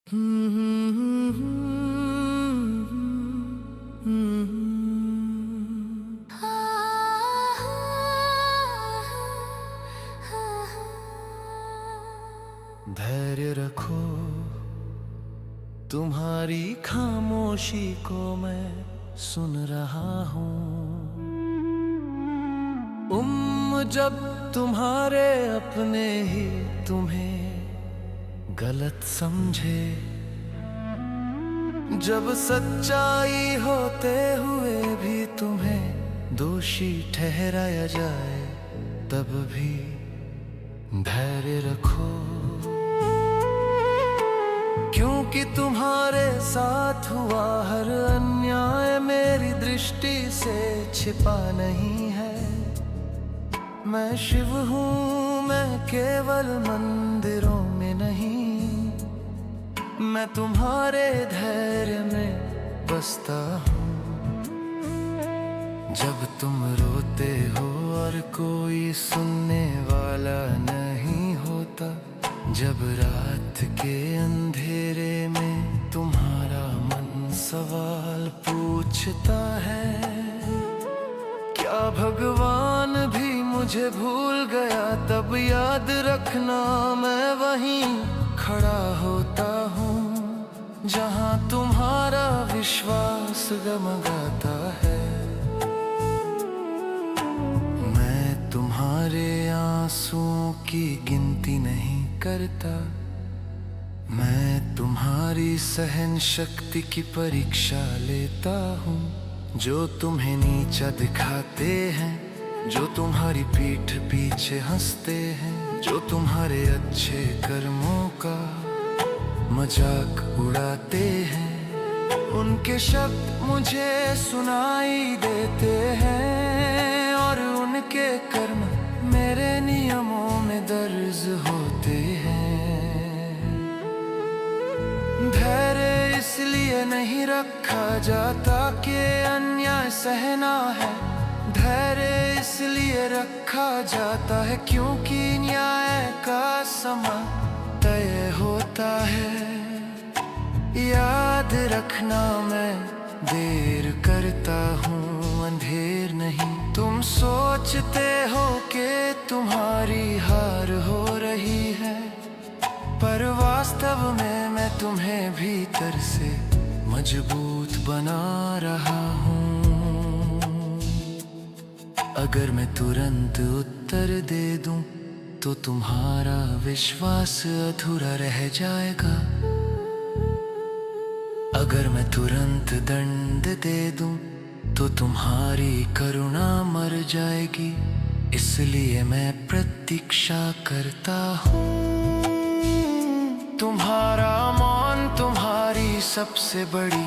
धैर्य रखो, तुम्हारी खामोशी को मैं सुन रहा हूँ। जब तुम्हारे अपने ही तुम्हें गलत समझे, जब सच्चाई होते हुए भी तुम्हें दोषी ठहराया जाए, तब भी धैर्य रखो, क्योंकि तुम्हारे साथ हुआ हर अन्याय मेरी दृष्टि से छिपा नहीं है। मैं शिव हूँ, मैं केवल मंदिरों में नहीं, मैं तुम्हारे धैर्य में बसता हूँ। जब तुम रोते हो और कोई सुनने वाला नहीं होता, जब रात के अंधेरे में तुम्हारा मन सवाल पूछता है, क्या भगवान भी मुझे भूल गया, तब याद रखना मैं वहीं खड़ा होता हूँ, जहाँ तुम्हारा विश्वास गमगाता है। मैं तुम्हारे आंसुओं की गिनती नहीं करता, मैं तुम्हारी सहन शक्ति की परीक्षा लेता हूँ। जो तुम्हें नीचा दिखाते हैं, जो तुम्हारी पीठ पीछे हंसते हैं, जो तुम्हारे अच्छे कर्मों का मजाक उड़ाते हैं, उनके शब्द मुझे सुनाई देते हैं और उनके कर्म मेरे नियमों में दर्ज होते हैं। धैर्य इसलिए नहीं रखा जाता कि अन्याय सहना है, धैर्य इसलिए रखा जाता है क्योंकि न्याय का समय तय होता है। याद रखना मैं देर करता हूँ, अंधेर नहीं। तुम सोचते हो कि तुम्हारी हार हो रही है, पर वास्तव में मैं तुम्हें भीतर से मजबूत बना रहा हूँ। अगर मैं तुरंत उत्तर दे दूं तो तुम्हारा विश्वास अधूरा रह जाएगा। अगर मैं तुरंत दंड दे दूं तो तुम्हारी करुणा मर जाएगी। इसलिए मैं प्रतीक्षा करता हूँ। तुम्हारा मौन तुम्हारी सबसे बड़ी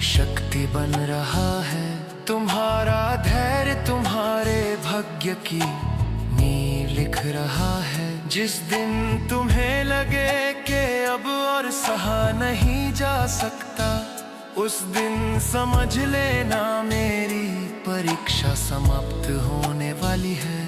शक्ति बन रहा है। तुम्हारा धैर्य तुम्हारे भाग्य की नींव लिख रहा है। जिस दिन तुम्हें लगे कि अब और सहा नहीं जा सकता, उस दिन समझ लेना मेरी परीक्षा समाप्त होने वाली है।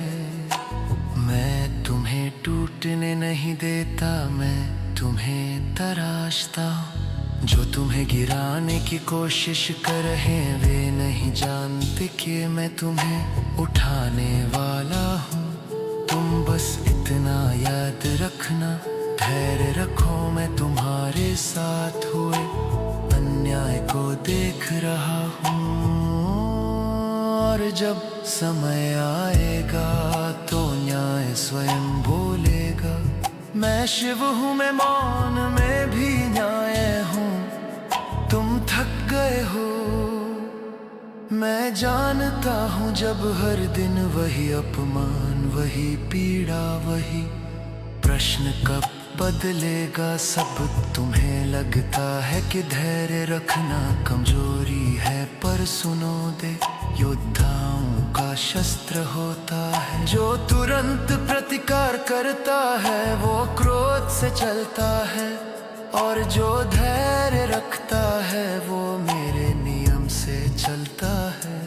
मैं तुम्हें टूटने नहीं देता, मैं तुम्हें तराशता हूँ। जो तुम्हें गिराने की कोशिश कर रहे वे नहीं जानते कि मैं तुम्हें उठाने वाला हूँ। तुम बस इतना याद रखना, धैर्य रखो, मैं तुम्हारे साथ हुए अन्याय को देख रहा हूँ। और जब समय आएगा तो न्याय स्वयं बोलेगा। मैं शिव हूँ, मैं मौन में भी न्याय हूँ। तुम थक गए हो, मैं जानता हूँ। जब हर दिन वही अपमान, वही पीड़ा, वही प्रश्न कब बदलेगा सब। तुम्हें लगता है कि धैर्य रखना कमजोरी है, पर सुनो दे, योद्धाओं का शस्त्र होता है। जो तुरंत प्रतिकार करता है वो क्रोध से चलता है, और जो धैर्य रखता है वो मेरे नियम से चलता है।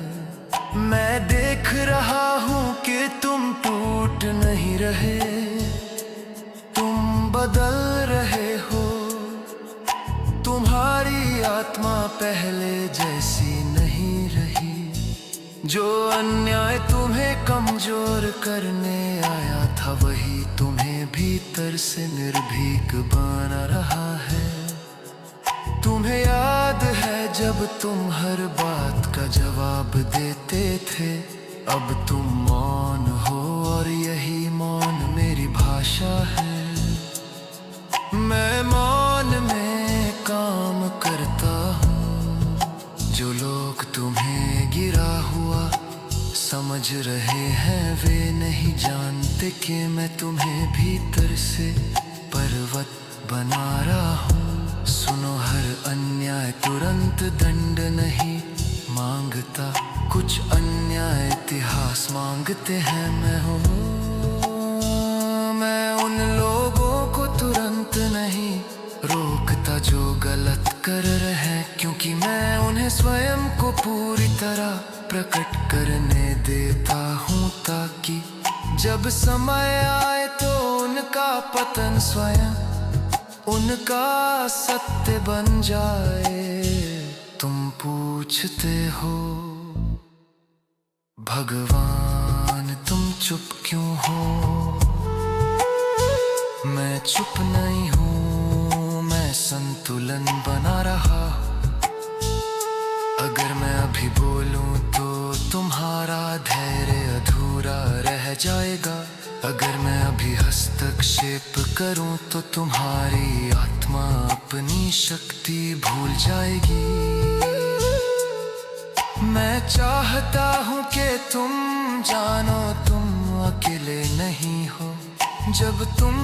मैं देख रहा हूँ कि तुम टूट नहीं रहे, तुम बदल रहे हो। आत्मा पहले जैसी नहीं रही। जो अन्याय तुम्हें कमजोर करने आया था, वही तुम्हें भीतर से निर्भीक बना रहा है। तुम्हें याद है जब तुम हर बात का जवाब देते थे, अब तुम मौन हो और यही मौन मेरी भाषा है। मैं मौन में काम करता हूँ। जो लोग तुम्हें गिरा हुआ समझ रहे हैं, वे नहीं जानते कि मैं तुम्हें भीतर से पर्वत बना रहा हूँ। सुनो, हर अन्याय तुरंत दंड नहीं मांगता, कुछ अन्याय इतिहास मांगते हैं। मैं उन लोगों को तुरंत नहीं रोकता जो गलत कर रहे हैं, क्योंकि मैं उन्हें स्वयं को पूरी तरह प्रकट करने देता हूँ, ताकि जब समय आए तो उनका पतन स्वयं उनका सत्य बन जाए। तुम पूछते हो भगवान तुम चुप क्यों हो? मैं चुप नहीं हूँ, मैं संतुलन बना रहा। अगर मैं अभी बोलूं तो तुम्हारा धैर्य अधूरा रह जाएगा। अगर मैं अभी हस्तक्षेप करूं तो तुम्हारी आत्मा अपनी शक्ति भूल जाएगी। मैं चाहता हूं कि तुम जानो तुम अकेले नहीं हो। जब तुम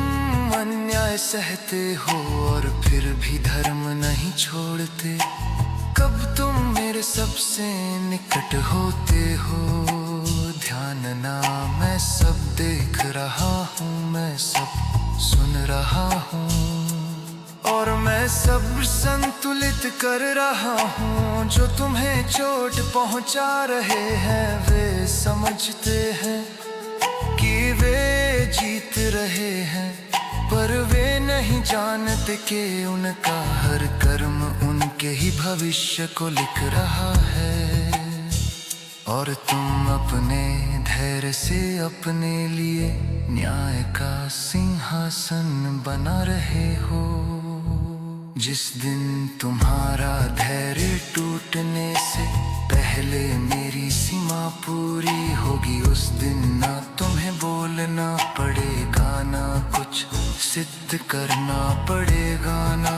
अन्याय सहते हो और फिर भी धर्म नहीं छोड़ते, कब तुम मेरे सबसे निकट होते हो। ध्यान ना, मैं सब देख रहा हूँ, मैं सब सुन रहा हूँ और मैं सब संतुलित कर रहा हूँ। जो तुम्हें चोट पहुँचा रहे हैं, वे समझते हैं कि वे जीत रहे हैं, पर वे नहीं जानते कि उनका हर कर्म उनके ही भविष्य को लिख रहा है। और तुम अपने धैर्य से अपने लिए न्याय का सिंहासन बना रहे हो। जिस दिन तुम्हारा धैर्य टूटने से पहले मेरी सीमा पूरी होगी, उस दिन ना तुम्हें बोलना पड़ेगा, ना कुछ सिद्ध करना पड़ेगा, ना